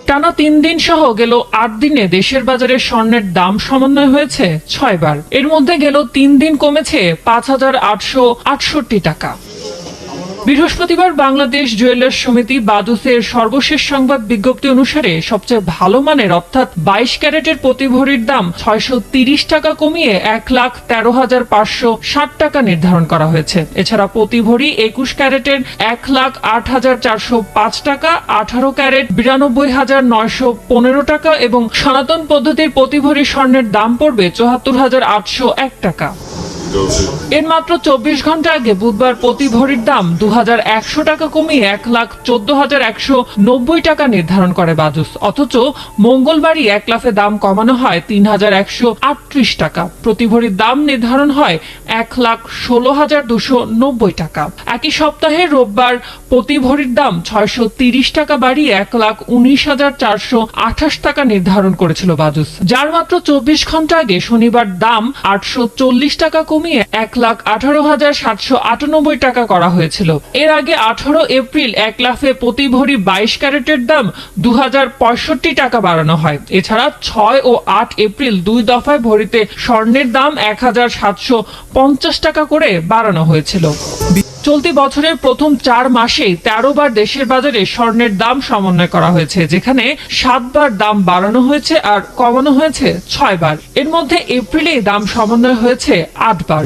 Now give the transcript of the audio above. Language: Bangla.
টানা ৩ দিন সহ গেল ৮ দিনে দেশের বাজারে স্বর্ণের দাম সমন্বয় হয়েছে ৬ বার। এর মধ্যে গেল ৩ দিন কমেছে ৫,৮৬৮ টাকা। বৃহস্পতিবার বাংলাদেশ জুয়েলার্স সমিতি বাদুসের সর্বশেষ সংবাদ বিজ্ঞপ্তি অনুসারে সবচেয়ে ভালো মানের অর্থাৎ ২২ ক্যারেটের প্রতি ভরির দাম ৬৩০ টাকা কমিয়ে ১,১৩,৫৬০ টাকা নির্ধারণ করা হয়েছে। এছাড়া প্রতি ভরি ২১ ক্যারেটের ১,০৮,৪০৫ টাকা, ১৮ ক্যারেট ৯২,৯১৫ টাকা এবং সনাতন পদ্ধতির প্রতি ভরি স্বর্ণের দাম পড়বে ৭৪,৮০১ টাকা। এর মাত্র ২৪ ঘন্টা আগে বুধবার প্রতি ভরির দাম ২,১০০ টাকা কমিয়ে ১,১৪,১৯০ টাকা নির্ধারণ করে বাজুস। অথচ মঙ্গলবারই এক লাফে দাম কমানো হয় ৩,১৩৮ টাকা। প্রতি ভরির দাম নির্ধারণ হয় ১,১৬,২৯০ টাকা। একই সপ্তাহে রোববার প্রতি ভরির দাম ৬৩০ টাকা বাড়িয়ে ১,১৯,৪২৮ টাকা নির্ধারণ করেছিল বাজুস, যার মাত্র ২৪ ঘন্টা আগে শনিবার দাম ৮৪০ টাকা কমিয়ে ১,১৮,৭৯৮ টাকা করা হয়েছিল। এর আগে ১৮ এপ্রিল এক লাফে প্রতি ভরি ২২ ক্যারেটের দাম ২,০৬৫ টাকা বাড়ানো হয়। এছাড়া ৬ ও ৮ এপ্রিল ২ দফায় ভরিতে স্বর্ণের দাম ১,৭৫০ টাকা করে বাড়ানো হয়েছিল। চলতি বছরের প্রথম ৪ মাসেই ১৩ বার দেশের বাজারে স্বর্ণের দাম সমন্বয় করা হয়েছে, যেখানে ৭ বার দাম বাড়ানো হয়েছে আর কমানো হয়েছে ৬ বার। এর মধ্যে এপ্রিলে দাম সমন্বয় হয়েছে ৮ বার।